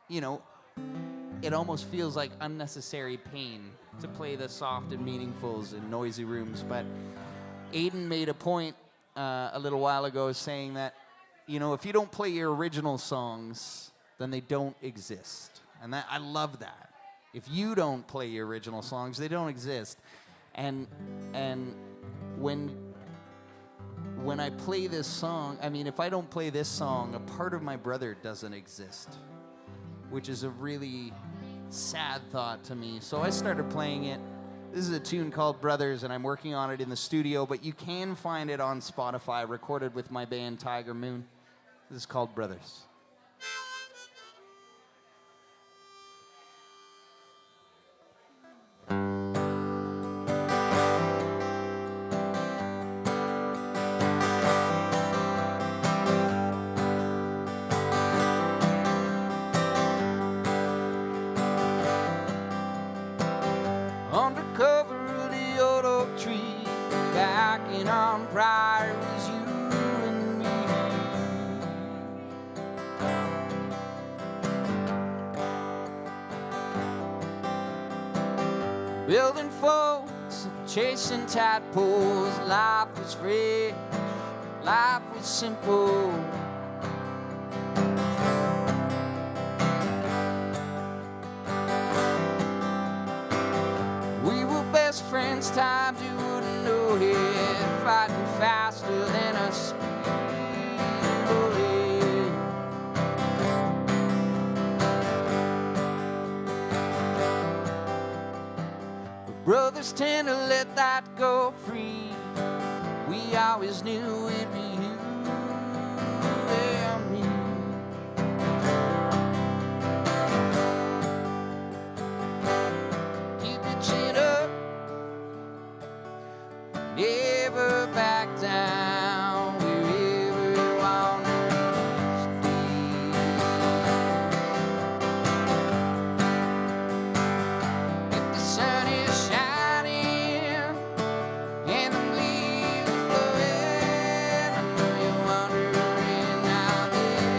it almost feels like unnecessary pain to play the soft and meaningfuls in noisy rooms. But Aidan made a point a little while ago saying that, if you don't play your original songs, then they don't exist. And I love that. If you don't play your original songs, they don't exist. And when I play this song, if I don't play this song, a part of my brother doesn't exist, which is a really sad thought to me. So I started playing it. This is a tune called Brothers, and I'm working on it in the studio, but you can find it on Spotify, recorded with my band Tiger Moon. This is called Brothers. Undercover of the old oak tree, backing on prior was you and me. Building forts, chasing tadpoles, life was fresh, life was simple. Best friends, times you wouldn't know it, fighting faster than a speeding bullet. But brothers tend to let that go free. We always knew it'd be you and me. Keep your chin up, never back down, wherever you want to stay. If the sun is shining and the leaves are blowing, I know you're wandering out there.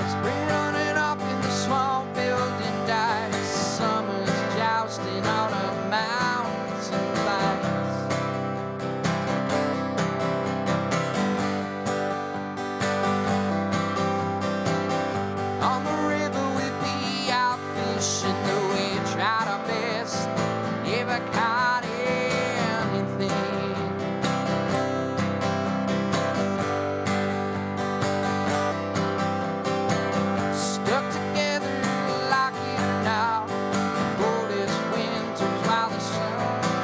Spring running up in the swamp, building dice, summer's jousting on a mountain lights. On the river we'd be out fishing, though we tried our best, never caught anything. Stuck together like it or not, coldest winters while the sun's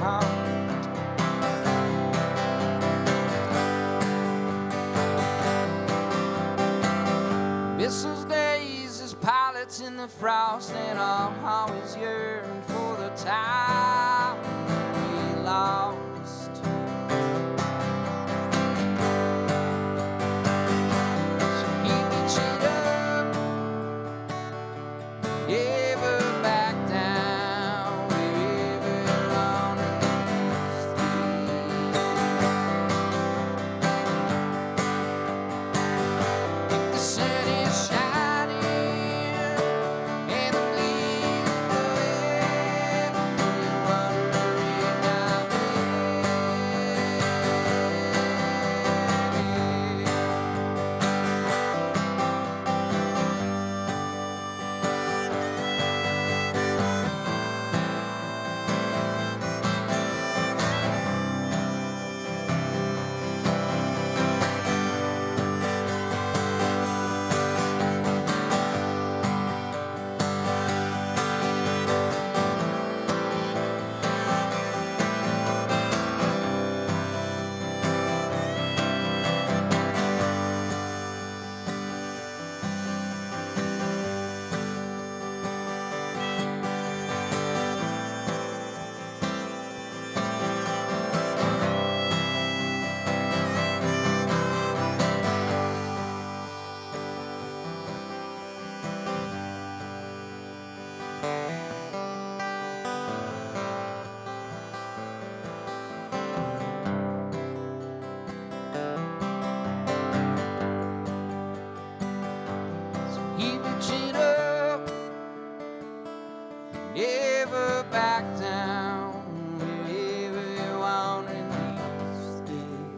hot. Miss those days as pilots in the frost, and I'll always yearn for the time we lost. So keep your chin up, never back down, wherever you want to stay. If the sun is shining and the leaves are blowing, you're wandering out there. So keep your chin up, never back down, wherever you want in these days.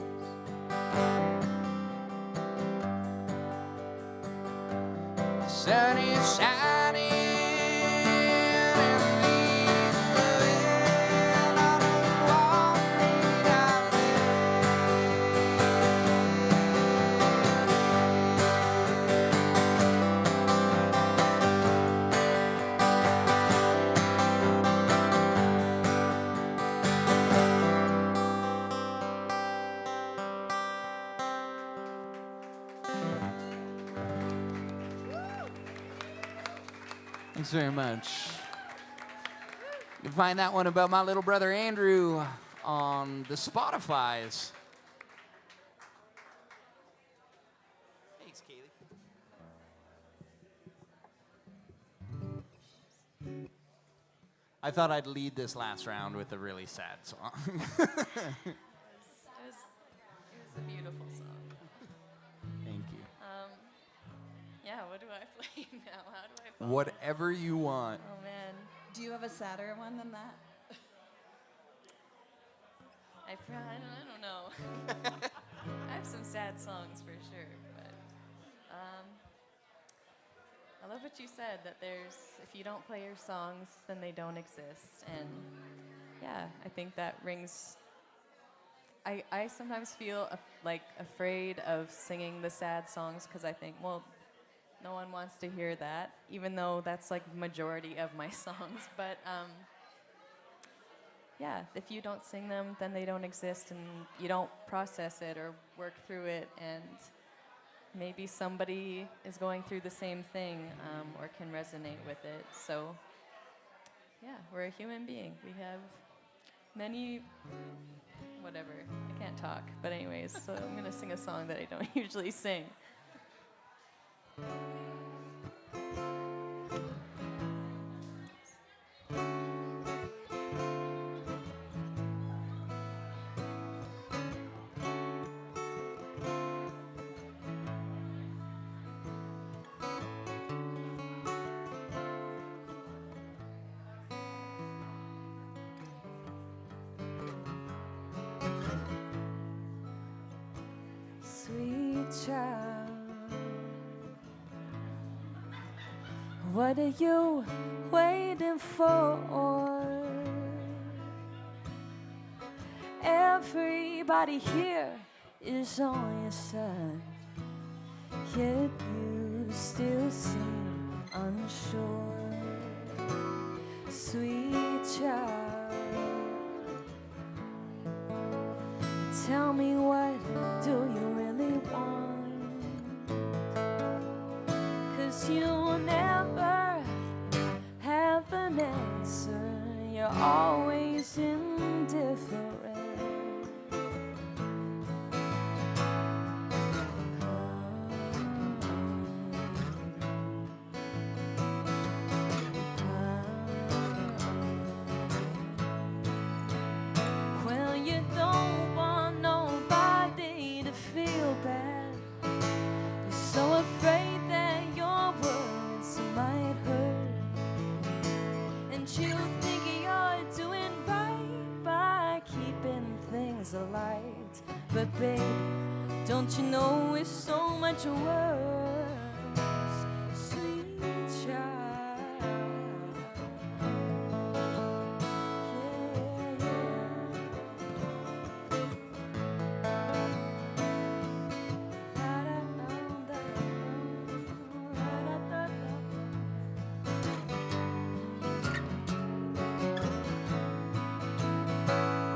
The sun is shining and the leaves are blowing, I know you're wandering out there. Thanks very much. You can find that one about my little brother Andrew on the Spotifys. Thanks, Kailee. I thought I'd lead this last round with a really sad song. It was a beautiful song. Thank you. Yeah, what do I play now? How do I follow? Whatever you want. Oh, man. Do you have a sadder one than that? I don't know. I have some sad songs for sure, but I love what you said, that if you don't play your songs, then they don't exist. And yeah, I think that rings. I sometimes feel afraid of singing the sad songs because I think, well, no one wants to hear that, even though that's like majority of my songs. But yeah, if you don't sing them, then they don't exist, and you don't process it or work through it, and maybe somebody is going through the same thing or can resonate with it. So yeah, we're a human being. We have many, whatever, I can't talk, but anyways, so I'm gonna sing a song that I don't usually sing. Sweet child, what are you waiting for? Everybody here is on your side, yet you still seem unsure. Sweet child, tell me, what do you really want? 'Cause you'll never have an answer, you're always indifferent. Well, you don't want nobody to feel bad. You're so afraid that your words might hurt, and you think you're doing right by keeping things alight. But baby, don't you know it's so much worse, sweet child?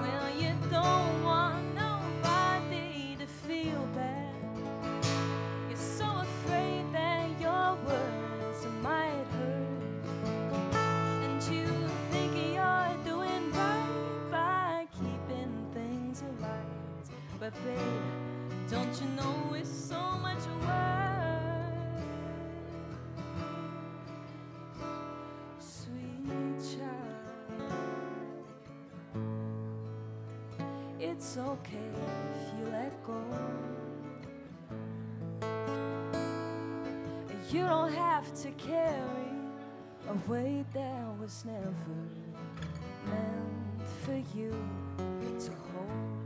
Well, you don't want nobody to feel bad. You're so afraid that your words might hurt, and you think you're doing right by keeping things alight. But babe, don't you know it's so much worse, sweet child? It's okay if you let go. You don't have to carry a weight that was never meant for you to hold.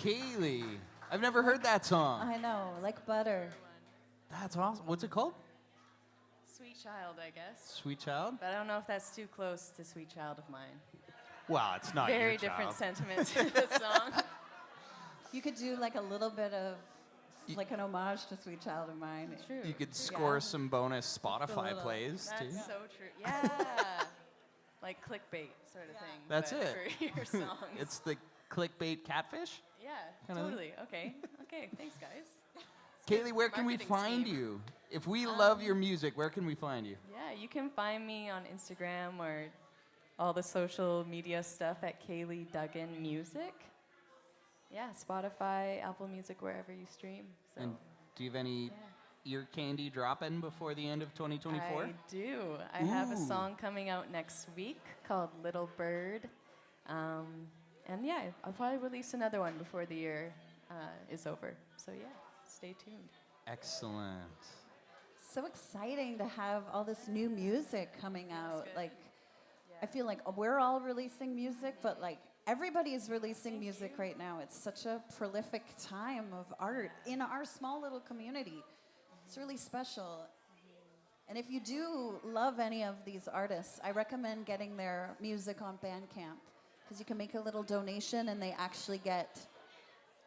Kailee, I've never heard that song. I know, like butter. That's awesome. What's it called? Sweet Child, I guess. Sweet Child? But I don't know if that's too close to Sweet Child of Mine. Well, it's not Very your different child. sentiment to the song. You could do like a little bit of Y- like an homage to Sweet Child of Mine. True. You could score Yeah. some bonus Spotify little- plays, That's too. so true. Yeah. like clickbait sort of thing. That's but it. For your songs. It's the clickbait catfish? yeah, Kinda thing. totally. Okay. Okay. Thanks, guys. Kailee, where can we Marketing find scheme. you? If we love your music, where can we find you? Yeah, you can find me on Instagram or all the social media stuff at Kailee Duggan Music. Yeah, Spotify, Apple Music, wherever you stream. So And do you have any ear candy dropping before the end of 2024? I do. I have a Ooh. song coming out next week called Little Bird. And yeah, I'll probably release another one before the year is over. So yeah, stay tuned. Excellent. So exciting to have all this new music coming out. good. Like, I feel like we're all releasing music, but like everybody is releasing music right now. It's such a prolific time of art in our small little community. It's really special. And if you do love any of these artists, I recommend getting their music on Bandcamp, because you can make a little donation and they actually get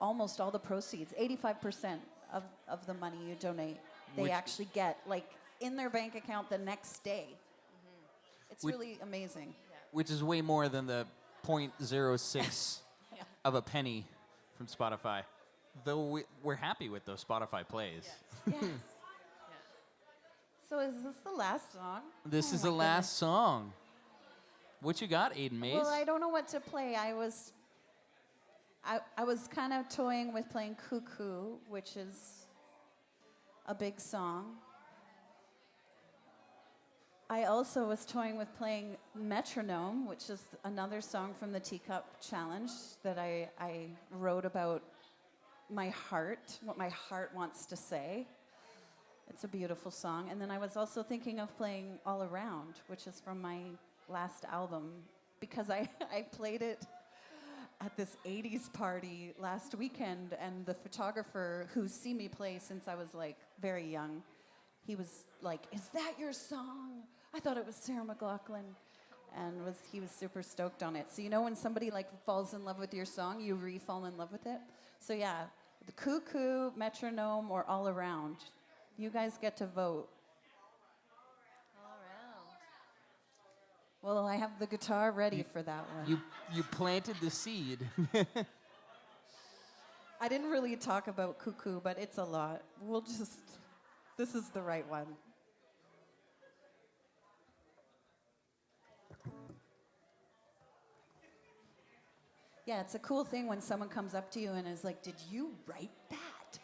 almost all the proceeds, 85% of the money you donate, they Which- actually get like in their bank account the next day. It's Which- really amazing. Which is way more than the 0.06 of a penny from Spotify. Though we're happy with those Spotify plays. Yes. So is this the last song? This Oh is my the last song. What you got, Aidan Mays? Well, I don't know what to play. I was kind of toying with playing Cuckoo, which is a big song. I also was toying with playing Metronome, which is another song from the Teacup Challenge that I wrote about my heart, what my heart wants to say. It's a beautiful song. And then I was also thinking of playing All Around, which is from my last album, because I played it at this 80s party last weekend, and the photographer who's seen me play since I was like very young, he was like, "Is that your song? I thought it was Sarah McLachlan." And he was super stoked on it. So you know when somebody like falls in love with your song, you re-fall in love with it? So yeah, the Cuckoo, Metronome, or All Around. You guys get to vote. All around. Well, I have the guitar ready for that one. You planted the seed. I didn't really talk about Cuckoo, but it's a lot. This is the right one. Yeah, it's a cool thing when someone comes up to you and is like, "Did you write that?"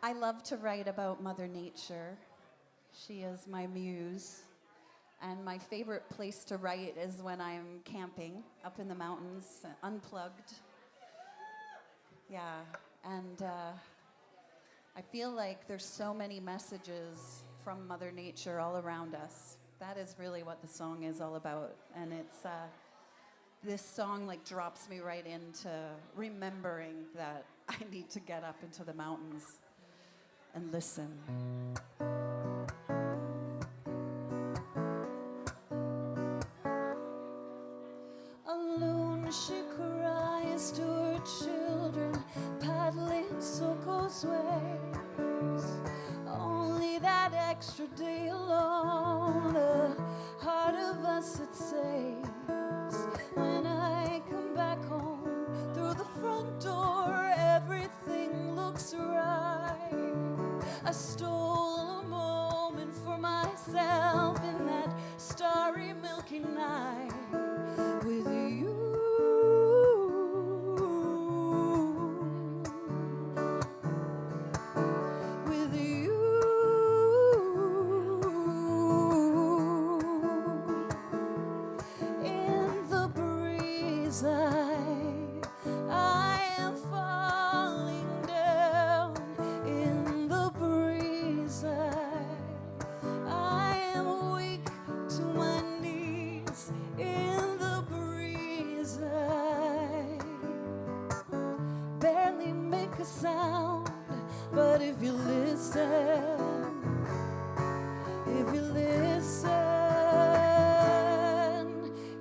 I love to write about Mother Nature. She is my muse. And my favorite place to write is when I'm camping up in the mountains, unplugged. Yeah, and I feel like there's so many messages from Mother Nature all around us. That is really what the song is all about. And it's this song like drops me right into remembering that I need to get up into the mountains and listen. Alone she cries to her children, paddling Soko's waves. Only that extra day alone, the heart of us it saves. When I come back home through the front door, everything looks right. I stole a moment for myself in that starry, milky night with you. With you. In the breeze, I am falling down. In the breeze, I am weak to my knees. In the breeze, I barely make a sound. But if you listen,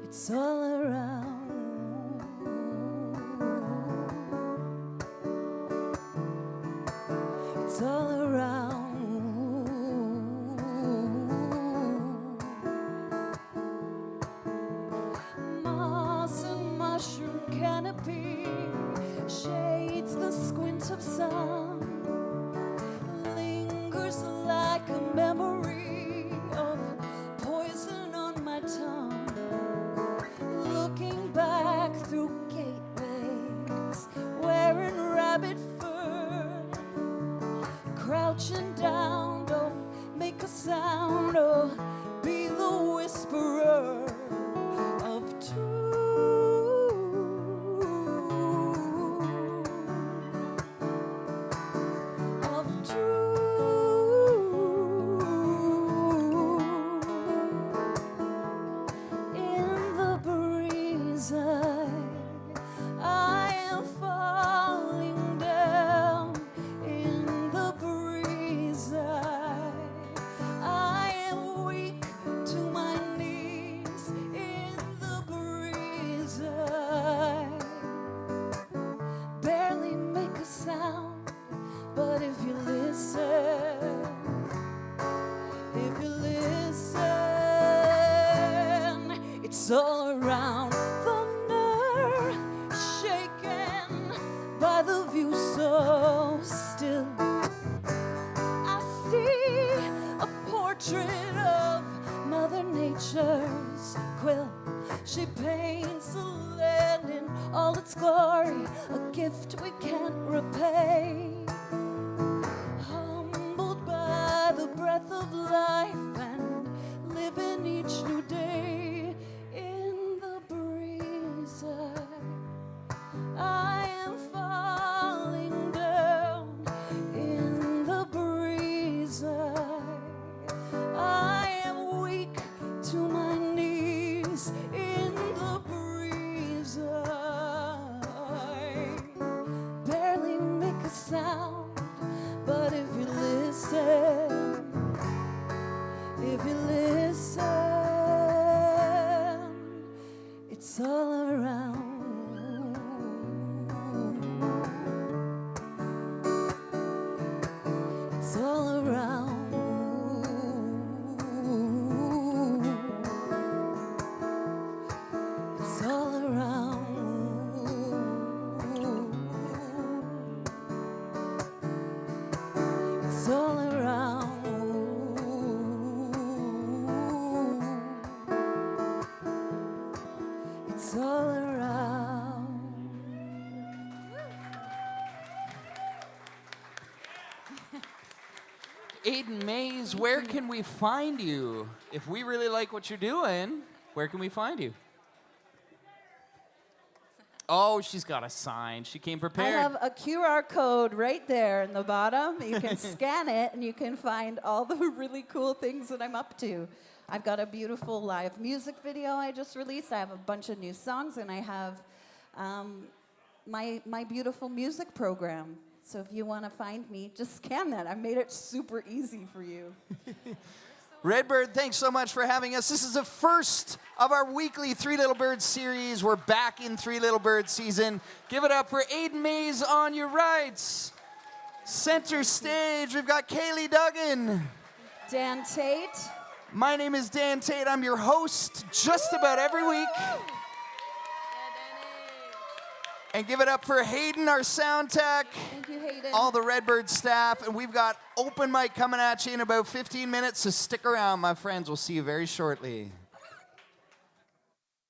it's all around. It's all around. crouching down, don't make a sound, oh, be the whisperer of truth, of truth. In the breeze, I am falling down. In the breeze, I am weak to my knees. In the breeze, I barely make a sound. But if you listen, it's all around. Thunder shaken by the view so still. I see a portrait of Mother Nature's quill. She paints the land in all its glory, a gift we can't repay. Humbled by the breath of life and living each new day. In the breeze, I am falling down. In the breeze, I am weak to my knees. In the breeze, I barely make a sound. But if you listen, it's all around. It's all around. It's all around. It's all around. It's all around. Aidan Mays, where can we find you? If we really like what you're doing, where can we find you? Oh, she's got a sign. She came I prepared. have a QR code right there in the bottom. You can scan it and you can find all the really cool things that I'm up to. I've got a beautiful live music video I just released. I have a bunch of new songs, and I have my beautiful music program. So if you want to find me, just scan that. I made it super easy for you. Redbird, thanks so much for having us. This is the first of our weekly Three Little Birds series. We're back in Three Little Birds season. Give it up for Aidan Mays on your rights. Center stage, we've got Kailee Duggan. Dan Tait. My name is Dan Tait. I'm your host just about every week. And give it up for Hayden, our sound tech. Thank you, Hayden. All the Redbird staff. And we've got open mic coming at you in about 15 minutes, so stick around, my friends. We'll see you very shortly.